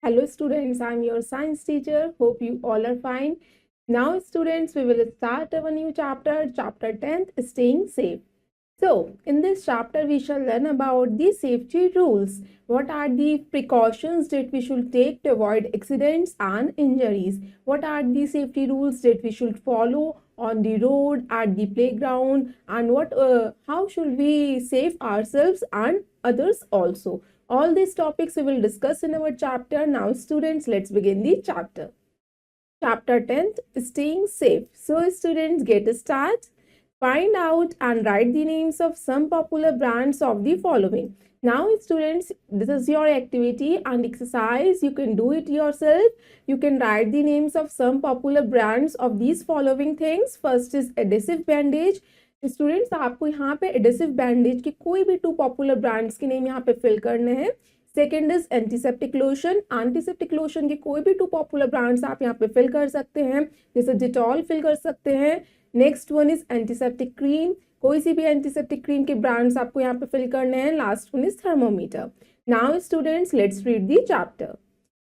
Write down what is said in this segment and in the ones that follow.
Hello students, I am your science teacher. Hope you all are fine. Now students, we will start our new chapter, chapter 10th, staying safe. So, in this chapter, we shall learn about the safety rules. What are the precautions that we should take to avoid accidents and injuries? What are the safety rules that we should follow on the road, at the playground, and how should we save ourselves and others also? All these topics we will discuss in our chapter. Now, students, let's begin the chapter. Chapter 10th, Staying Safe. So, students, get a start. Find out and write the names of some popular brands of the following. Now, students, this is your activity and exercise. You can do it yourself. You can write the names of some popular brands of these following things. First is adhesive bandage. Students आपको यहाँ पे adhesive bandage के कोई भी 2 popular brands के name यहाँ पे fill करने हैं. Second is antiseptic lotion. Antiseptic lotion के कोई भी 2 पॉपुलर ब्रांड्स आप यहाँ पे फिल कर सकते हैं, जैसे डिटॉल फिल कर सकते हैं. Next one is antiseptic cream. कोई सी भी एंटीसेप्टिक क्रीम के ब्रांड्स आपको यहाँ पे फिल करने हैं. Last one is thermometer. Now students, let's read the chapter.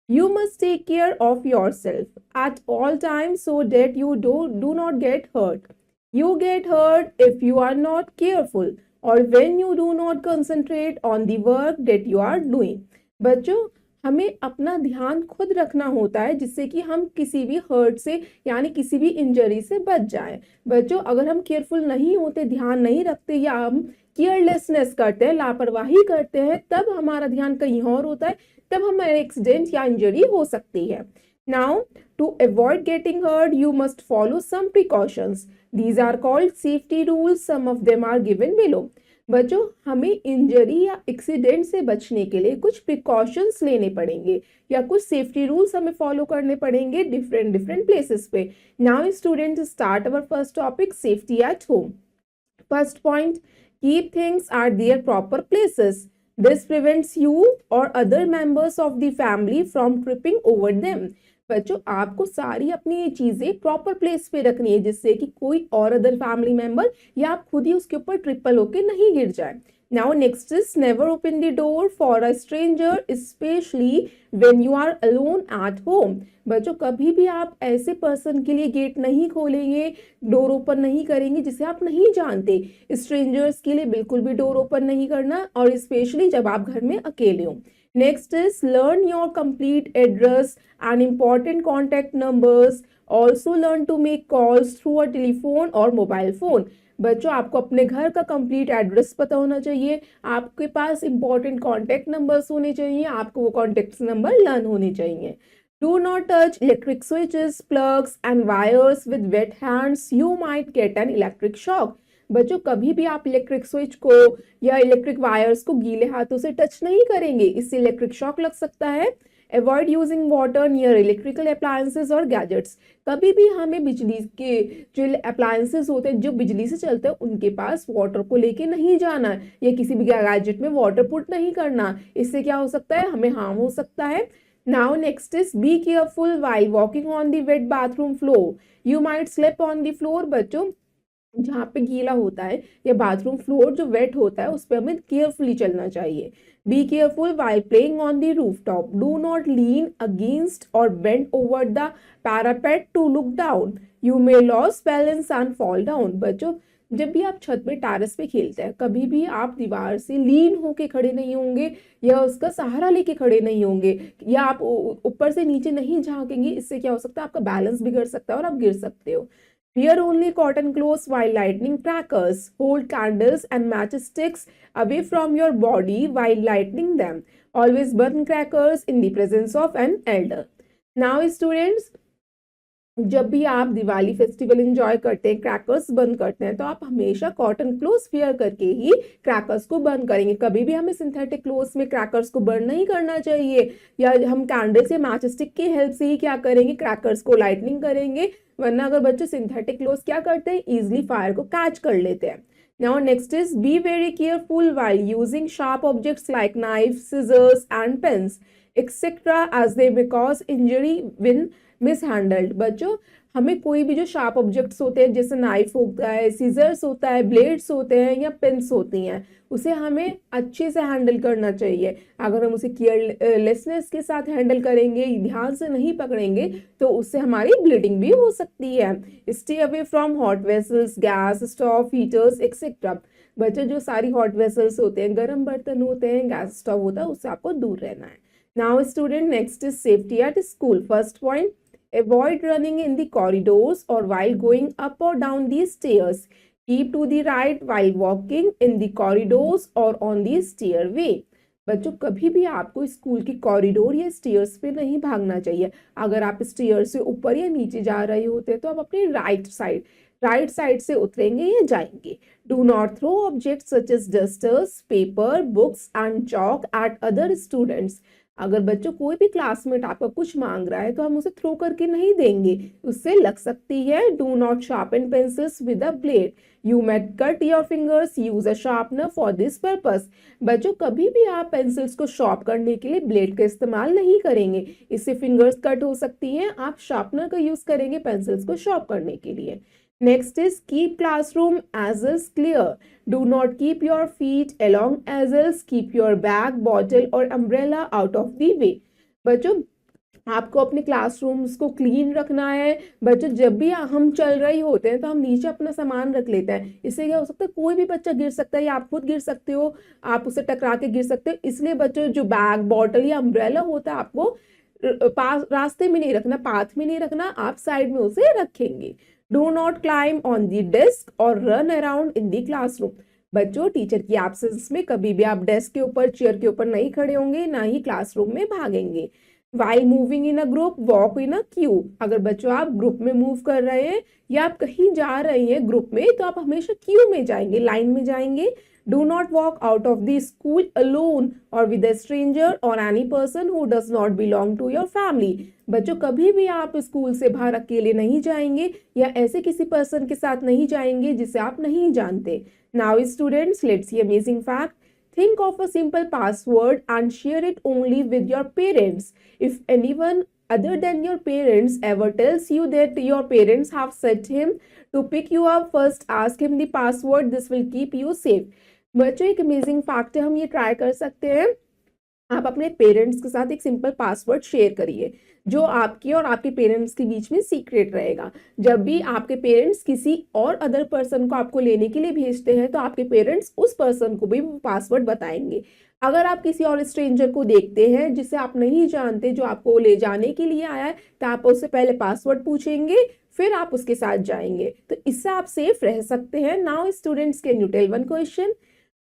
You must take care of yourself at all times so that you do not get hurt. You get hurt if you are not careful or when you do not concentrate on the work that you are doing. बच्चों, हमें अपना ध्यान खुद रखना होता है जिससे कि हम किसी भी हर्ट से यानी किसी भी इंजरी से बच जाएं. बच्चों, अगर हम केयरफुल नहीं होते, ध्यान नहीं रखते या हम केयरलेसनेस करते हैं, लापरवाही करते हैं, तब हमारा ध्यान कहीं और होता है, तब हमें एक्सीडेंट या इंजरी हो सकती है. Now, to avoid getting hurt, you must follow some precautions. These are called safety rules. Some of them are given below. बच्चों, हमें इंजरी या एक्सीडेंट से बचने के लिए कुछ प्रिकॉशंस लेने पड़ेंगे या कुछ सेफ्टी रूल्स हमें फॉलो करने पड़ेंगे डिफरेंट प्लेसेस पे. Now students, start our first topic, safety at home. First point, keep things at there proper places. This prevents you or other members of the family from tripping over them. बच्चों, आपको सारी अपनी चीजें proper place पे रखनी है जिससे कि कोई और अदर फैमिली मेंबर या आप खुद ही उसके ऊपर ट्रिपल होके नहीं गिर जाए. Now next is never open the door for a stranger especially when you are alone at home. बच्चों, कभी भी आप ऐसे पर्सन के लिए गेट नहीं खोलेंगे, डोर ओपन नहीं करेंगे जिसे आप नहीं जानते. स्ट्रेंजर्स के लिए बिल्कुल भी डोर ओपन नहीं करना, और स्पेशली जब आप घर में अकेले हो. Next is learn your complete address and important contact numbers. Also learn to make calls through a telephone or mobile phone. बच्चों, आपको अपने घर का कंप्लीट एड्रेस पता होना चाहिए, आपके पास इंपॉर्टेंट कॉन्टैक्ट नंबर्स होने चाहिए, आपको वो कॉन्टैक्ट नंबर लर्न होने चाहिए. Do not touch electric switches, plugs and wires with wet hands. You might get an electric shock. बच्चों, कभी भी आप इलेक्ट्रिक स्विच को या इलेक्ट्रिक वायर्स को गीले हाथों से टच नहीं करेंगे, इससे इलेक्ट्रिक शॉक लग सकता है. Avoid using water near electrical appliances और गैजेट्स. कभी भी हमें बिजली के जो अप्लायंसेस होते हैं जो बिजली से चलते हैं उनके पास वाटर को लेके नहीं जाना या किसी भी गैजेट में वाटर पुट नहीं करना. इससे क्या हो सकता है, हमें हार्म हो सकता है. Now next is be careful while walking on the wet bathroom floor. You might slip on the floor. बच्चों, जहाँ पे गीला होता है या बाथरूम फ्लोर जो वेट होता है उस पर हमें केयरफुली चलना चाहिए. Be careful while playing on the roof top. Do not lean against और bend over the parapet to look down. You may loss balance and fall down. बच्चों, जब भी आप छत पे टेरेस पे खेलते हैं, कभी भी आप दीवार से लीन होके खड़े नहीं होंगे या उसका सहारा लेके खड़े नहीं होंगे या आप ऊपर से नीचे नहीं झांकेंगे. इससे क्या हो सकता है, आपका बैलेंस बिगड़ सकता है और आप गिर सकते हो. Wear only cotton clothes while lighting crackers. Hold candles and matchsticks away from your body while lighting them. Always burn crackers in the presence of an elder. Now students, जब भी आप दिवाली फेस्टिवल एंजॉय करते हैं, crackers burn करते हैं, तो आप हमेशा कॉटन क्लोथ्स वेयर करके ही क्रैकर्स को बर्न करेंगे. कभी भी हमें सिंथेटिक क्लोथ्स में क्रैकर्स को बर्न नहीं करना चाहिए, या हम कैंडल्स या मैच स्टिक की हेल्प से ही क्या करेंगे, क्रैकर्स को लाइटनिंग करेंगे. वरना अगर बच्चे सिंथेटिक क्लोथ्स क्या करते हैं, इजिली फायर को कैच कर लेते हैं. Now next is be very careful while using sharp objects like knives, scissors and pens etc. as they may cause injury when mishandled. बच्चों, हमें कोई भी जो शार्प ऑब्जेक्ट्स होते हैं, जैसे नाइफ होता है, सीजर्स होता है, ब्लेड्स होते हैं या पेन्स होती हैं, उसे हमें अच्छे से हैंडल करना चाहिए। अगर हम उसे केयरलेसनेस के साथ हैंडल करेंगे, ध्यान से नहीं पकड़ेंगे, तो उससे हमारी ब्लीडिंग भी हो सकती है। Stay away from hot vessels, gas stove, heaters etcetera. बच्चों, जो सारी हॉट वेसल्स होते हैं, गर्म बर्तन होते हैं, गैस स्टोव होता है, उससे आपको दूर रहना है। Now student, next is safety at school. First point, avoid running in the corridors or while going up or down the stairs. Keep to the right while walking in the corridors or on the stairway. बच्चों, कभी भी आपको school की corridor या stairs पे नहीं भागना चाहिए। अगर आप स्टेयर से ऊपर या नीचे जा रहे होते हैं तो आप अपनी राइट साइड से उतरेंगे या जाएंगे। Do not throw object such as dusters, paper, books and chalk at other students. अगर बच्चों कोई भी क्लासमेट आपका कुछ मांग रहा है तो हम उसे थ्रो करके नहीं देंगे, उससे लग सकती है। Do not sharpen pencils with a blade, you might cut your fingers, use a sharpener for this purpose. बच्चों, कभी भी आप पेंसिल्स को शार्प करने के लिए ब्लेड का इस्तेमाल नहीं करेंगे, इससे फिंगर्स कट हो सकती हैं। आप शार्पनर का यूज करेंगे पेंसिल्स को शार्प करने के लिए। Next is keep classroom aisles clear. Do not keep your feet along aisles. Keep your bag, bottle or umbrella out of the way. बच्चों, आपको अपने क्लासरूम्स को क्लीन रखना है। बच्चों, जब भी हम चल रहे होते हैं तो हम नीचे अपना सामान रख लेते हैं। इससे क्या हो सकता है, कोई भी बच्चा गिर सकता है या आप खुद गिर सकते हो, आप उसे टकरा के गिर सकते हो। इसलिए बच्चों, जो बैग, बॉटल या अम्ब्रेला होता है, आपको पास रास्ते में नहीं रखना, पाथ में नहीं रखना, आप साइड में उसे रखेंगे। Do not climb on the desk और run around in the classroom. बच्चों, टीचर की एब्सेंस में कभी भी आप डेस्क के ऊपर, चेयर के ऊपर नहीं खड़े होंगे, ना ही क्लासरूम में भागेंगे। While moving in a group, walk in a queue. अगर बच्चों आप ग्रुप में मूव कर रहे हैं या आप कहीं जा रहे हैं ग्रुप में, तो आप हमेशा क्यू में जाएंगे, लाइन में जाएंगे। Do not walk out of the school alone or with a stranger or any person who does not belong to your family. बच्चों, कभी भी आप स्कूल से बाहर अकेले नहीं जाएंगे या ऐसे किसी पर्सन के साथ नहीं जाएंगे जिसे आप नहीं जानते। Now students, let's see amazing fact. Think of a simple password and share it only with your parents. If anyone other than your parents ever tells you that your parents have set him to pick you up, first ask him the password. This will keep you safe. बच्चों, एक amazing fact है, हम ये try कर सकते हैं। आप अपने पेरेंट्स के साथ एक सिंपल पासवर्ड शेयर करिए जो आपके और आपके पेरेंट्स के बीच में सीक्रेट रहेगा। जब भी आपके पेरेंट्स किसी और अदर पर्सन को आपको लेने के लिए भेजते हैं तो आपके पेरेंट्स उस पर्सन को भी वो पासवर्ड बताएंगे। अगर आप किसी और स्ट्रेंजर को देखते हैं जिसे आप नहीं जानते, जो आपको ले जाने के लिए आया है, तो आप उससे पहले पासवर्ड पूछेंगे, फिर आप उसके साथ जाएंगे, तो इससे आप सेफ रह सकते हैं। Now students, can you tell one question?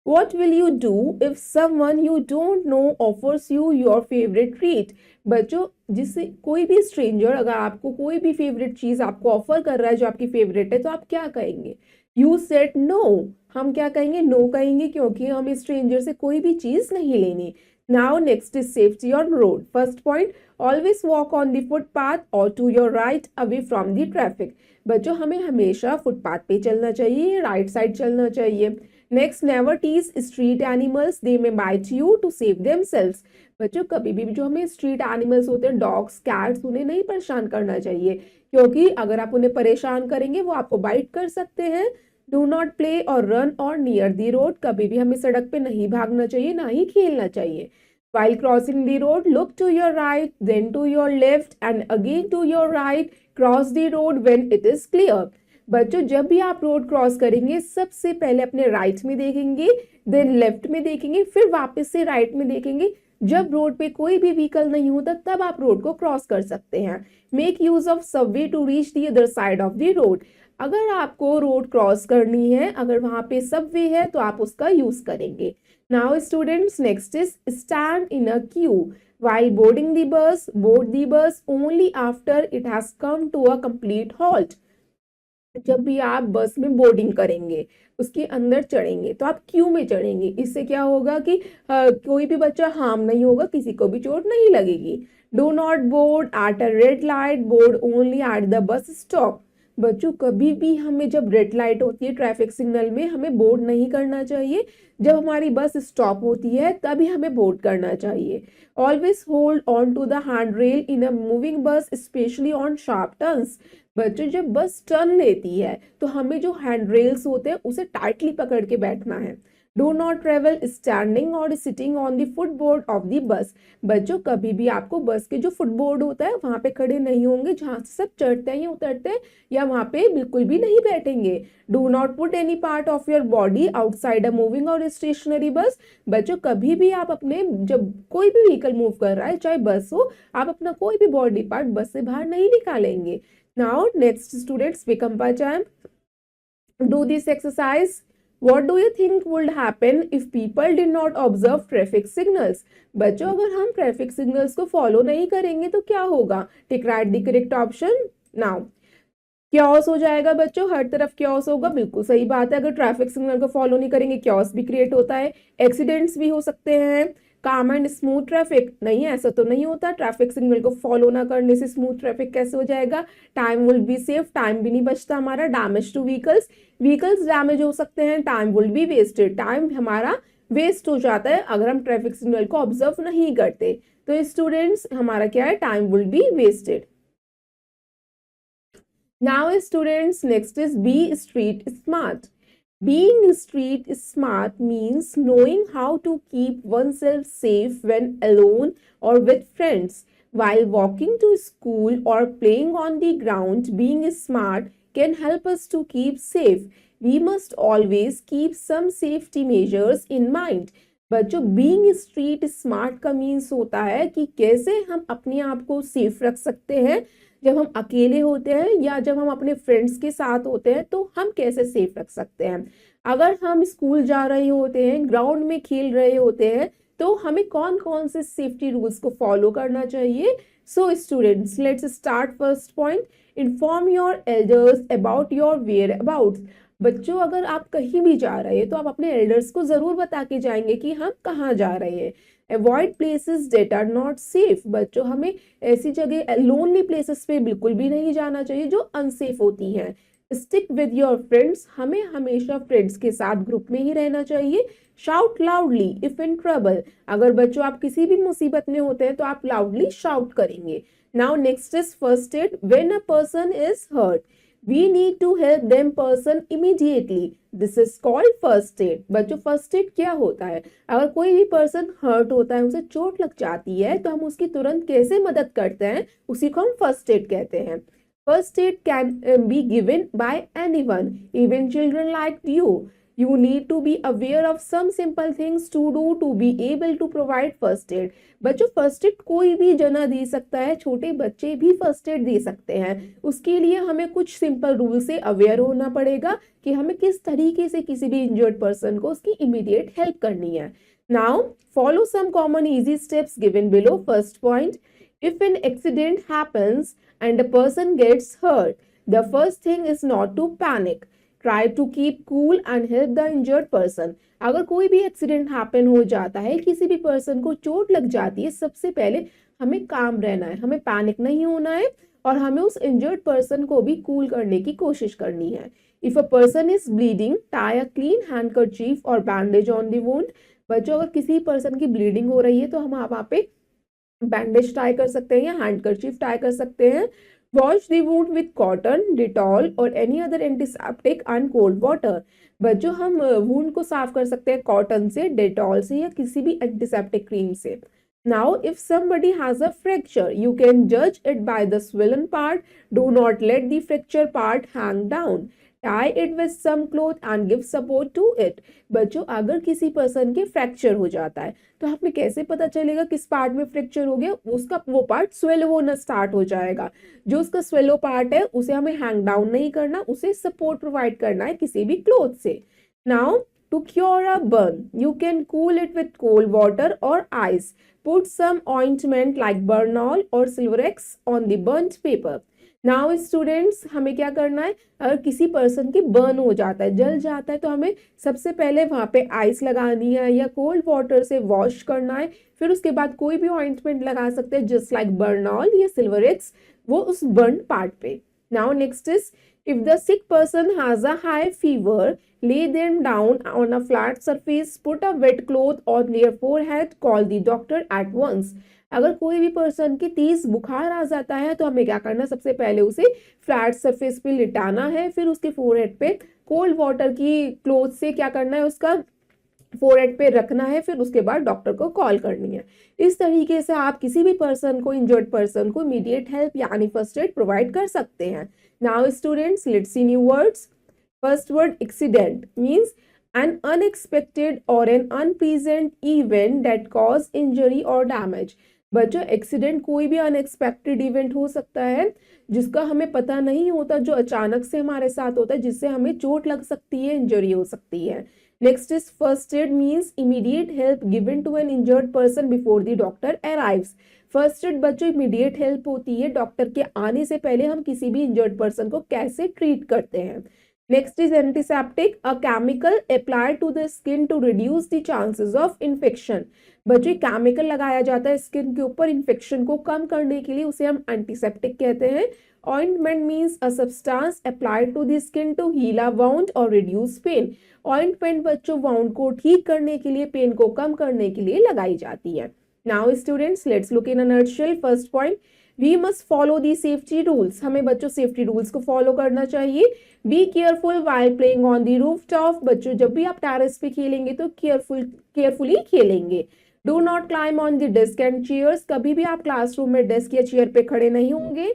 What will you do if someone you don't know offers you your favorite treat? बच्चों, जिससे कोई भी स्ट्रेंजर अगर आपको कोई भी फेवरेट चीज आपको ऑफर कर रहा है जो आपकी फेवरेट है, तो आप क्या कहेंगे? You said no. हम क्या कहेंगे? नो कहेंगे, क्योंकि हमें स्ट्रेंजर से कोई भी चीज नहीं लेनी। Now next is safety on road. First point, always walk on the footpath और to your right away from the traffic. बच्चों, हमें हमेशा फुटपाथ पे चलना चाहिए, राइट साइड चलना चाहिए। Next, never tease street animals, they may bite you to save themselves. बच्चों, कभी भी जो हमें स्ट्रीट एनिमल्स होते हैं, डॉग्स, कैट्स, उन्हें नहीं परेशान करना चाहिए, क्योंकि अगर आप उन्हें परेशान करेंगे वो आपको बाइट कर सकते हैं। डू नॉट प्ले और रन और नियर द रोड, कभी भी हमें सड़क पे नहीं भागना चाहिए, ना ही खेलना चाहिए। While crossing the road, look to your right, then to your left, and again to your right. Cross the road when it is clear. बच्चों, जब भी आप रोड क्रॉस करेंगे, सबसे पहले अपने राइट में देखेंगे, देन लेफ्ट में देखेंगे, फिर वापस से राइट में देखेंगे। जब रोड पे कोई भी व्हीकल नहीं होता, तब आप रोड को क्रॉस कर सकते हैं। Make use of subway to reach the other side of the road. अगर आपको रोड क्रॉस करनी है, अगर वहां पे सबवे है, तो आप उसका यूज करेंगे। Now students, next is stand in a queue. While boarding the bus, board the bus only after it has come to a complete halt. जब भी आप बस में बोर्डिंग करेंगे, उसके अंदर चढ़ेंगे, तो आप क्यू में चढ़ेंगे। इससे क्या होगा कि कोई भी बच्चा हार्म नहीं होगा, किसी को भी चोट नहीं लगेगी। Do not board at a red light, board only at the bus stop. बच्चों, कभी भी हमें जब रेड लाइट होती है ट्रैफिक सिग्नल में, हमें बोर्ड नहीं करना चाहिए। जब हमारी बस स्टॉप होती है तभी हमें बोर्ड करना चाहिए। Always hold on to the hand rail in a moving bus, especially on sharp turns. बच्चों जब बस टर्न लेती है तो हमें जो हैंड रेल्स होते हैं उसे टाइटली पकड़ के बैठना है। डू नॉट ट्रेवल स्टैंडिंग और sitting on the footboard of the bus. बच्चों कभी भी आपको बस के जो फुटबोर्ड होता है वहां पे खड़े नहीं होंगे, जहां से सब चढ़ते हैं या उतरते हैं, या वहां पे बिल्कुल भी नहीं बैठेंगे। Do not put any part of your body outside a moving और स्टेशनरी बस। बच्चों कभी भी आप अपने, जब कोई भी व्हीकल मूव कर रहा है चाहे बस हो, आप अपना कोई भी बॉडी पार्ट बस से बाहर नहीं निकालेंगे। Now next students, become pacham, do this exercise. What do you think would happen if people did not observe traffic signals? बच्चों अगर हम ट्रैफिक सिग्नल्स को फॉलो नहीं करेंगे तो क्या होगा? टिक right the correct option now. Chaos हो जाएगा बच्चों, हर तरफ क्योस होगा, बिल्कुल सही बात है। अगर ट्रैफिक सिग्नल को फॉलो नहीं करेंगे क्योस भी क्रिएट होता है, एक्सीडेंट्स भी हो सकते हैं। काम एंड स्मूथ ट्रैफिक नहीं, ऐसा तो नहीं होता। ट्रैफिक सिग्नल को फॉलो ना करने से स्मूथ ट्रैफिक कैसे हो जाएगा? Time will be safe, time भी नहीं बचता हमारा। Damage to vehicles, vehicles damage हो सकते हैं। Time will be wasted, time हमारा वेस्ट हो जाता है अगर हम ट्रैफिक सिग्नल को ऑब्जर्व नहीं करते। तो स्टूडेंट्स हमारा क्या है? Time will be wasted. Now students, next is be street smart. Being street smart means knowing how to keep oneself safe when alone or with friends. While walking to school or playing on the ground, being smart can help us to keep safe. We must always keep some safety measures in mind. बच्चों being street smart का means होता है कि कैसे हम अपने आप को सेफ रख सकते हैं जब हम अकेले होते हैं या जब हम अपने फ्रेंड्स के साथ होते हैं, तो हम कैसे सेफ रख सकते हैं। अगर हम स्कूल जा रहे होते हैं, ग्राउंड में खेल रहे होते हैं, तो हमें कौन कौन से सेफ्टी रूल्स को फॉलो करना चाहिए। So students let's start first point, inform your elders about your whereabouts. बच्चों अगर आप कहीं भी जा रहे हैं तो आप अपने एल्डर्स को जरूर बता के जाएंगे कि हम कहाँ जा रहे हैं। Avoid places that are not safe. बच्चों हमें ऐसी जगह, लोनली प्लेसेस पे बिल्कुल भी नहीं जाना चाहिए जो अनसेफ होती हैं। स्टिक विद योर फ्रेंड्स, हमें हमेशा फ्रेंड्स के साथ ग्रुप में ही रहना चाहिए। Shout loudly if in trouble, अगर बच्चों आप किसी भी मुसीबत में होते हैं तो आप लाउडली शाउट करेंगे। Now next is first aid. When a person is hurt, we need to help them person immediately. This is called first aid. बच्चों फर्स्ट एड क्या होता है? अगर कोई भी पर्सन हर्ट होता है, उसे चोट लग जाती है, तो हम उसकी तुरंत कैसे मदद करते हैं, उसी को हम फर्स्ट एड कहते हैं। First aid can be given by anyone, even children like you. You need to be aware of some simple things to do to be able to provide first aid. बच्चों first aid कोई भी जना दे सकता है, छोटे बच्चे भी first aid दे सकते हैं। उसके लिए हमें कुछ सिंपल रूल से अवेयर होना पड़ेगा कि हमें किस तरीके से किसी भी इंजर्ड पर्सन को उसकी इमीडिएट हेल्प करनी है। Now follow some common easy steps given below. First point, if an accident happens and a person gets hurt, the first thing is not to panic. Try to keep cool and help the injured person. अगर कोई भी accident happen हो जाता है, किसी भी person को चोट लग जाती है, सबसे पहले हमें काम रहना है, हमें पैनिक नहीं होना है और हमें उस इंजर्ड पर्सन को भी कूल करने की कोशिश करनी है। If a person is bleeding, tie a clean handkerchief और बैंडेज ऑन द वुंड. बच्चों अगर किसी पर्सन की ब्लीडिंग हो रही है तो हम वहां पे बैंडेज टाई कर सकते हैं या हैंडकरचीफ टाई कर सकते हैं। Wash the wound with cotton, Dettol और any other antiseptic and cold water. बच्चों हम वुंड को साफ कर सकते हैं कॉटन से, डेटॉल से या किसी भी एंटीसेप्टिक क्रीम से. Now, if somebody has a fracture, you can judge it by the swollen part. Do not let the fracture part hang down. Tie it with some cloth and give support to it. बच्चों अगर किसी person के fracture हो जाता है तो हमें कैसे पता चलेगा किस पार्ट में फ्रैक्चर हो गया? उसका वो पार्ट स्वेलो होना स्टार्ट हो जाएगा। जो उसका स्वेलो पार्ट है उसे हमें हैंग डाउन नहीं करना, उसे सपोर्ट प्रोवाइड करना है किसी भी क्लोथ से। Now to cure a burn, you can cool it with cold water or ice. Put some ointment like Bernol or Silverex on the burnt paper. Now students हमें क्या करना है? अगर किसी पर्सन की बर्न हो जाता है, जल जाता है, तो हमें सबसे पहले वहां पे आइस लगानी है या कोल्ड वाटर से वॉश करना है। फिर उसके बाद कोई भी ऑइंटमेंट लगा सकते हैं जस्ट लाइक बर्नॉल या सिल्वरेक्स, वो उस बर्न पार्ट पे। Now next is If the sick person has a high fever, lay them down on a flat surface, put a wet cloth on their forehead, call the doctor at once. अगर कोई भी person की तेज बुखार आ जाता है तो हमें क्या करना है, सबसे पहले उसे फ्लैट सरफेस पे लिटाना है, फिर उसके फोरहेड पे कोल्ड वाटर की क्लोथ से क्या करना है, उसका फोरहेड पे रखना है, फिर उसके बाद डॉक्टर को कॉल करनी है। इस तरीके से आप किसी भी पर्सन को, इंजर्ड पर्सन को इमीडिएट हेल्प यानी फर्स्ट एड प्रोवाइड कर सकते हैं। Now students, let's see new words. First word accident means an unexpected or an unpleasant event that cause injury or damage। बच्चों, एक्सीडेंट कोई भी अनएक्सपेक्टेड इवेंट हो सकता है जिसका हमें पता नहीं होता, जो अचानक से हमारे साथ होता है, जिससे हमें चोट लग सकती है, इंजरी हो सकती है। Next is first aid means immediate help given to an injured person before the doctor arrives. First aid बच्चों इमीडिएट हेल्प होती है डॉक्टर के आने से पहले हम किसी भी इंजर्ड पर्सन को कैसे ट्रीट करते हैं। Next is antiseptic, a chemical applied to the skin to reduce the chances of infection. बच्चों, केमिकल लगाया जाता है स्किन के ऊपर इन्फेक्शन को कम करने के लिए, उसे हम एंटीसेप्टिक कहते हैं। Ointment means a substance applied to the skin to heal a wound और रिड्यूस पेन। ऑइंटमेंट बच्चों वाउंड को ठीक करने के लिए, पेन को कम करने के लिए लगाई जाती है। Now students, let's look in a nutshell. First point, we must follow the safety rules. हमें बच्चों सेफ्टी रूल्स को फॉलो करना चाहिए। Be careful while playing on the roof top. बच्चों, जब भी आप टेरेस पे खेलेंगे तो केयरफुली खेलेंगे। Do not climb on the desk and chairs. कभी भी आप क्लासरूम में डेस्क या चेयर पे खड़े नहीं होंगे।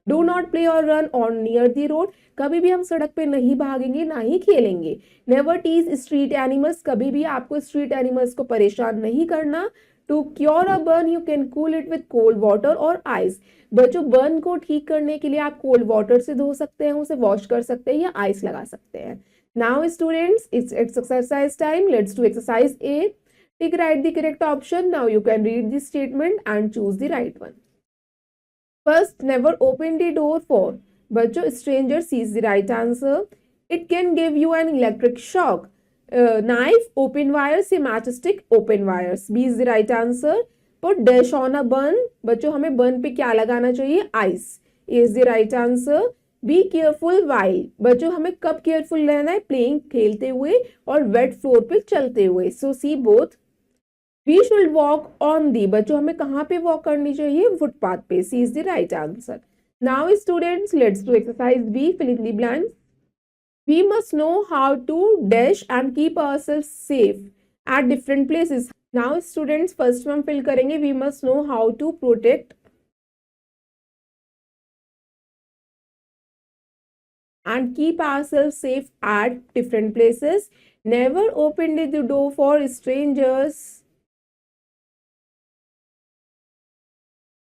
डू नॉट प्ले और run on near the road. कभी भी हम सड़क पे नहीं भागेंगे, ना ही खेलेंगे। Never tease street animals. कभी भी आपको स्ट्रीट एनिमल्स को परेशान नहीं करना। To cure a burn you can cool it with cold water और आइस। बच्चों, बर्न को ठीक करने के लिए आप कोल्ड वाटर से धो सकते हैं, उसे वॉश कर सकते हैं या आइस लगा सकते हैं। Now students, it's exercise time. Let's do exercise A. Tick right the correct option. Now you can read the statement and choose the right one. First, never open the door for. बच्चों, stranger sees the right answer. It can give you an electric shock. Knife, open wires या matchstick, open wires. B is the right answer. Put dash on a bun. बच्चों, हमें bun पे क्या लगाना चाहिए? Ice. A is the right answer. Be careful while. बच्चों, हमें कब careful रहना है? Playing, खेलते हुए और wet floor पे चलते हुए. So see both. We should walk on the. बच्चों, हमें कहाँ पे वॉक करनी चाहिए? फुटपाथ पे। C is the right answer. Now students, let's do exercise B, fill in the blanks. We must know how to dash and keep ourselves safe at different places. Now students, first में हम fill करेंगे we must know how to protect and keep ourselves safe at different places. Never open the door for strangers,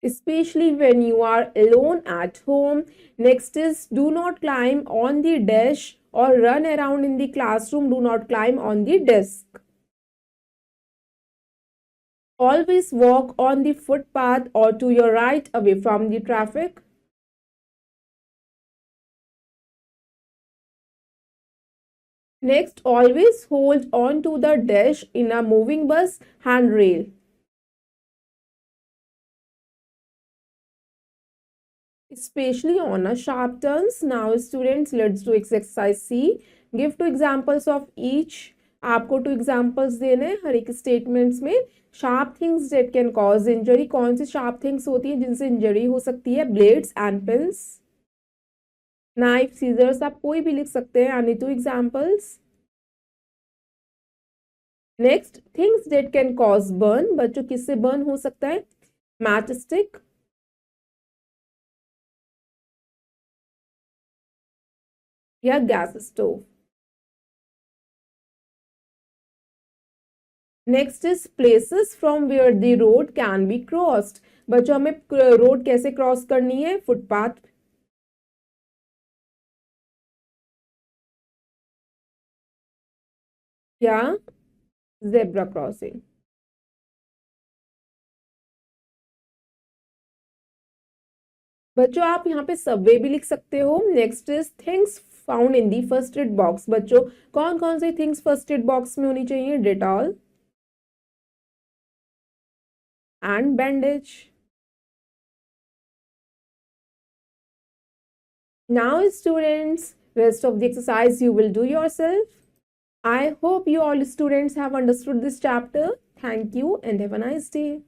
especially when you are alone at home. Next is do not climb on the desk or run around in the classroom. Do not climb on the desk. Always walk on the footpath or to your right away from the traffic. Next, always hold on to the dash in a moving bus handrail. Especially on a sharp turns. Now students, let's do exercise C. Give two examples of each. आपको two examples देने हैं हर एक statements में। Sharp things that can cause injury. कौन C sharp things होती हैं जिनसे injury हो सकती है? Blades and pins, knife, scissors. आप कोई भी लिख सकते हैं any two examples. Next, things that can cause burn. बच्चों, किससे बर्न हो सकता है? मैच स्टिक या gas stove. Next is places from where the road can be crossed. बच्चों, हमें रोड कैसे क्रॉस करनी है? फुटपाथ या जेब्रा क्रॉसिंग। बच्चों, आप यहाँ पे सबवे भी लिख सकते हो। Next is things found in the first aid box. बच्चों, कौन कौन see things first aid box में होनी चाहिए? Dettol and bandage. Now students, Rest of the exercise you will do yourself. I hope you all students have understood this chapter. Thank you and have a nice day.